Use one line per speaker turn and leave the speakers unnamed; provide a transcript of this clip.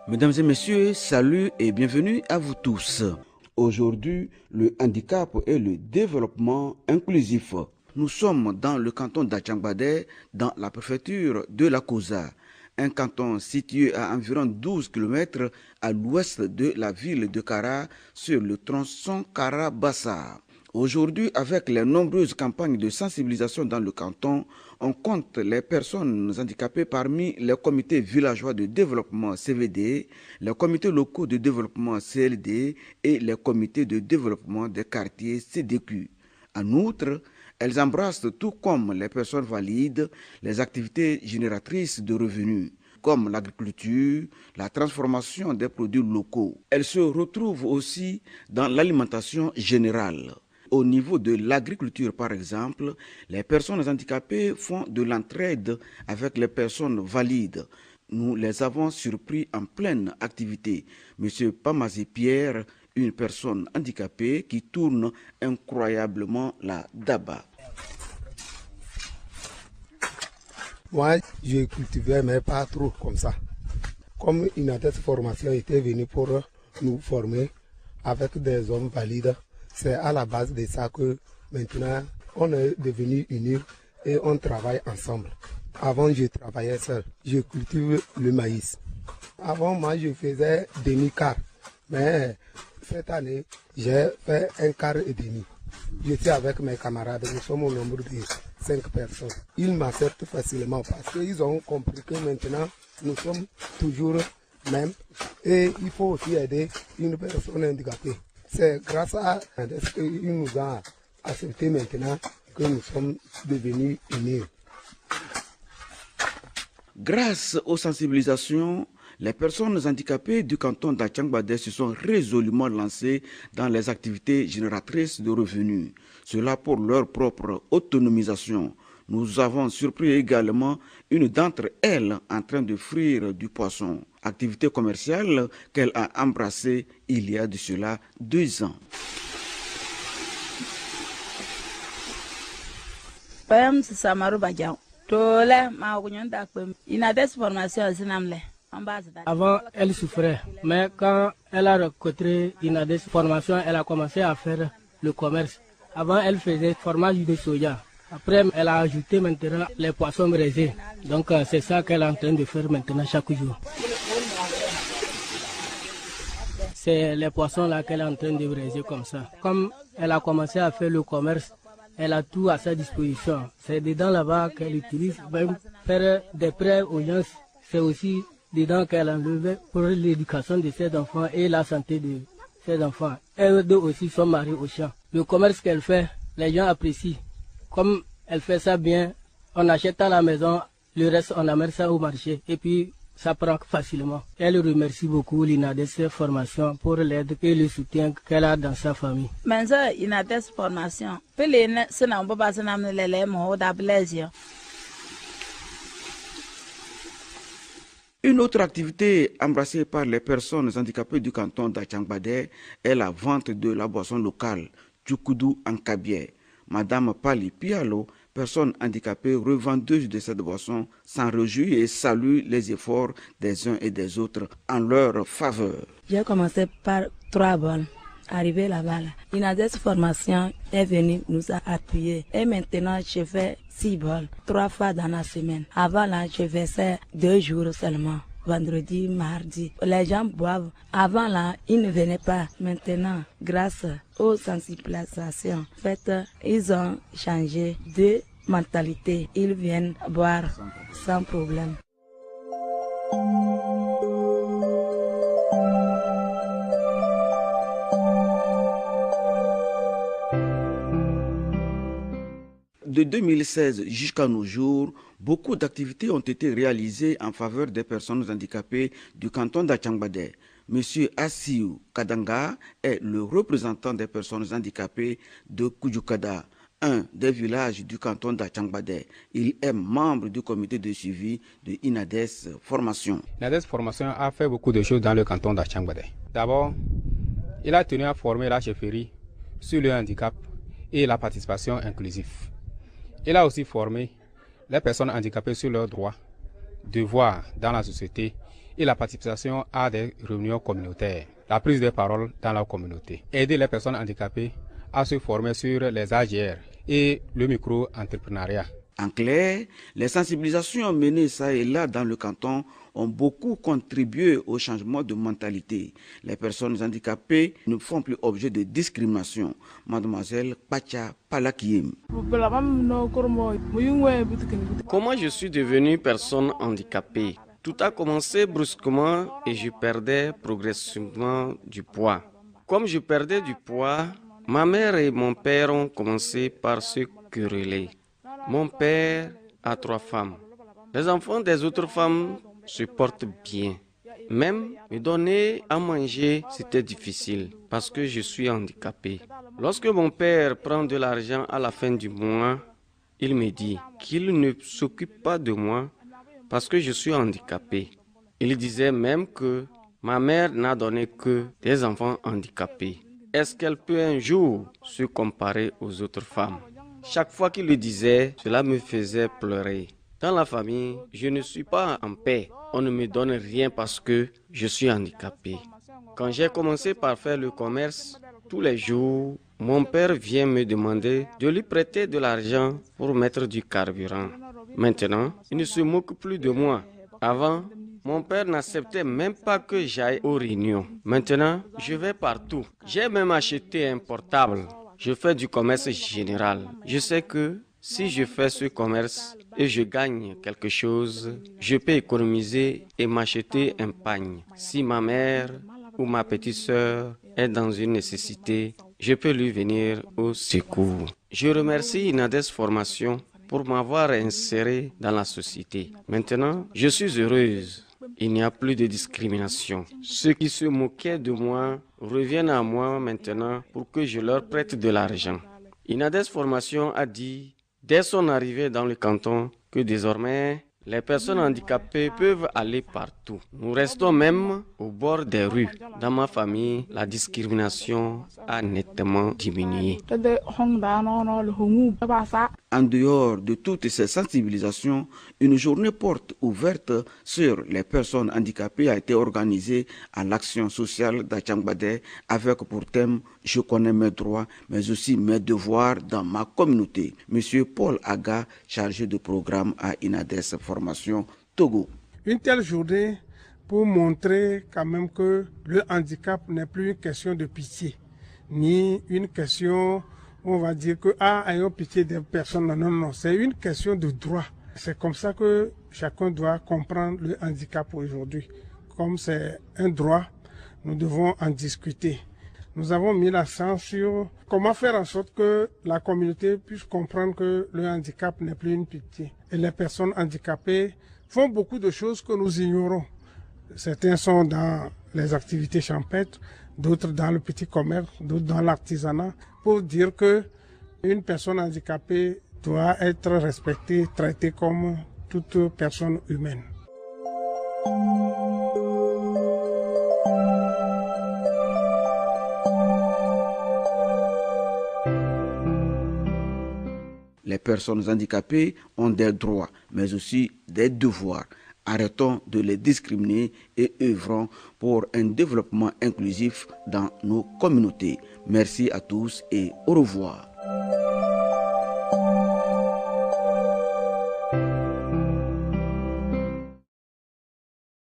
Mesdames et messieurs, salut et bienvenue à vous tous. Aujourd'hui, le handicap et le développement inclusif. Nous sommes dans le canton d'Atchangbadè, dans la préfecture de la Kosa, un canton situé à environ 12 km à l'ouest de la ville de Kara, sur le tronçon Kara-Bassa. Aujourd'hui, avec les nombreuses campagnes de sensibilisation dans le canton, on compte les personnes handicapées parmi les comités villageois de développement CVD, les comités locaux de développement CLD et les comités de développement des quartiers CDQ. En outre, elles embrassent, tout comme les personnes valides, les activités génératrices de revenus, comme l'agriculture, la transformation des produits locaux. Elles se retrouvent aussi dans l'alimentation générale. Au niveau de l'agriculture, par exemple, les personnes handicapées font de l'entraide avec les personnes valides. Nous les avons surpris en pleine activité. Monsieur Pamazi Pierre, une personne handicapée qui tourne incroyablement la daba.
Moi, je cultivais, mais pas trop comme ça. Comme une formation était venue pour nous former avec des hommes valides, c'est à la base de ça que maintenant on est devenus unis et on travaille ensemble. Avant, je travaillais seul. Je cultive le maïs. Avant, moi, je faisais demi-quart. Mais cette année, j'ai fait un quart et demi. Je suis avec mes camarades. Nous sommes au nombre de 5 personnes. Ils m'acceptent facilement parce qu'ils ont compris que maintenant, nous sommes toujours mêmes. Et il faut aussi aider une personne handicapée. C'est grâce à ce qu'il nous a accepté maintenant que nous sommes devenus unis.
Grâce aux sensibilisations, les personnes handicapées du canton d'Atchangbadè se sont résolument lancées dans les activités génératrices de revenus. Cela pour leur propre autonomisation. Nous avons surpris également une d'entre elles en train de frire du poisson, activité commerciale qu'elle a embrassée il y a de cela 2 ans.
Avant, elle souffrait, mais quand elle a rencontré Inades formation, elle a commencé à faire le commerce. Avant, elle faisait fromage de soja. Après, elle a ajouté maintenant les poissons braisés. Donc, c'est ça qu'elle est en train de faire maintenant chaque jour. C'est les poissons là qu'elle est en train de braiser comme ça. Comme elle a commencé à faire le commerce, elle a tout à sa disposition. C'est dedans là-bas qu'elle utilise, même faire des prêts aux gens. C'est aussi dedans qu'elle a enlevé pour l'éducation de ses enfants et la santé de ses enfants. Elles deux aussi sont mariées au champ. Le commerce qu'elle fait, les gens apprécient. Comme elle fait ça bien, on achète à la maison, le reste on amène ça au marché et puis ça prend facilement. Elle remercie beaucoup l'INADES formation pour l'aide et le soutien qu'elle a dans sa famille.
Formation.
Une autre activité embrassée par les personnes handicapées du canton d'Atchangbadè est la vente de la boisson locale, Tchoukoudou en Kabiè. Madame Pali Pialo, personne handicapée revendeuse de cette boisson, s'en réjouit et salue les efforts des uns et des autres en leur faveur.
J'ai commencé par 3 bols. Arrivé là-bas, Inades formation est venue nous appuyer. Et maintenant, je fais 6 bols, 3 fois dans la semaine. Avant là, je faisais 2 jours seulement. Vendredi, mardi. Les gens boivent. Avant là, ils ne venaient pas. Maintenant, grâce aux sensibilisations faites, ils ont changé de mentalité. Ils viennent boire sans problème.
De 2016 jusqu'à nos jours, beaucoup d'activités ont été réalisées en faveur des personnes handicapées du canton d'Atchangbadè. Monsieur Assiou Kadanga est le représentant des personnes handicapées de Koudjoukada, un des villages du canton d'Atchangbadè. Il est membre du comité de suivi de Inades Formation.
Inades Formation a fait beaucoup de choses dans le canton d'Atchangbadè. D'abord, il a tenu à former la chefferie sur le handicap et la participation inclusive. Il a aussi formé les personnes handicapées sur leurs droits, devoirs dans la société et la participation à des réunions communautaires, la prise de parole dans la communauté, aider les personnes handicapées à se former sur les AGR et le micro-entrepreneuriat.
En clair, les sensibilisations menées ça et là dans le canton ont beaucoup contribué au changement de mentalité. Les personnes handicapées ne font plus objet de discrimination. Mademoiselle Pacha Palakiem.
Comment je suis devenue personne handicapée? Tout a commencé brusquement et je perdais progressivement du poids. Comme je perdais du poids, ma mère et mon père ont commencé par se quereller. Mon père a 3 femmes. Les enfants des autres femmes se portent bien. Même me donner à manger, c'était difficile parce que je suis handicapé. Lorsque mon père prend de l'argent à la fin du mois, il me dit qu'il ne s'occupe pas de moi parce que je suis handicapé. Il disait même que ma mère n'a donné que des enfants handicapés. Est-ce qu'elle peut un jour se comparer aux autres femmes? Chaque fois qu'il le disait, cela me faisait pleurer. Dans la famille, je ne suis pas en paix. On ne me donne rien parce que je suis handicapé. Quand j'ai commencé par faire le commerce, tous les jours, mon père vient me demander de lui prêter de l'argent pour mettre du carburant. Maintenant, il ne se moque plus de moi. Avant, mon père n'acceptait même pas que j'aille aux réunions. Maintenant, je vais partout. J'ai même acheté un portable. Je fais du commerce général. Je sais que si je fais ce commerce et je gagne quelque chose, je peux économiser et m'acheter un pagne. Si ma mère ou ma petite sœur est dans une nécessité, je peux lui venir au secours. Je remercie Inades Formation pour m'avoir inséré dans la société. Maintenant, je suis heureuse. Il n'y a plus de discrimination. Ceux qui se moquaient de moi reviennent à moi maintenant pour que je leur prête de l'argent. Inades Formation a dit, dès son arrivée dans le canton, que désormais, les personnes handicapées peuvent aller partout. Nous restons même au bord des rues. Dans ma famille, la discrimination a nettement diminué.
En dehors de toutes ces sensibilisations, une journée porte ouverte sur les personnes handicapées a été organisée à l'action sociale d'Achangbadé avec pour thème « Je connais mes droits, mais aussi mes devoirs dans ma communauté ». Monsieur Paul Aga, chargé de programme à Inades Formation, Togo.
Une telle journée pour montrer quand même que le handicap n'est plus une question de pitié, ni une question où on va dire que ayons pitié des personnes. Non, non, c'est une question de droit. C'est comme ça que chacun doit comprendre le handicap aujourd'hui. Comme c'est un droit, nous devons en discuter. Nous avons mis l'accent sur comment faire en sorte que la communauté puisse comprendre que le handicap n'est plus une pitié. Et les personnes handicapées font beaucoup de choses que nous ignorons. Certains sont dans les activités champêtres, d'autres dans le petit commerce, d'autres dans l'artisanat, pour dire que une personne handicapée doit être respectée, traitée comme toute personne humaine.
Les personnes handicapées ont des droits, mais aussi des devoirs. Arrêtons de les discriminer et œuvrons pour un développement inclusif dans nos communautés. Merci à tous et au revoir.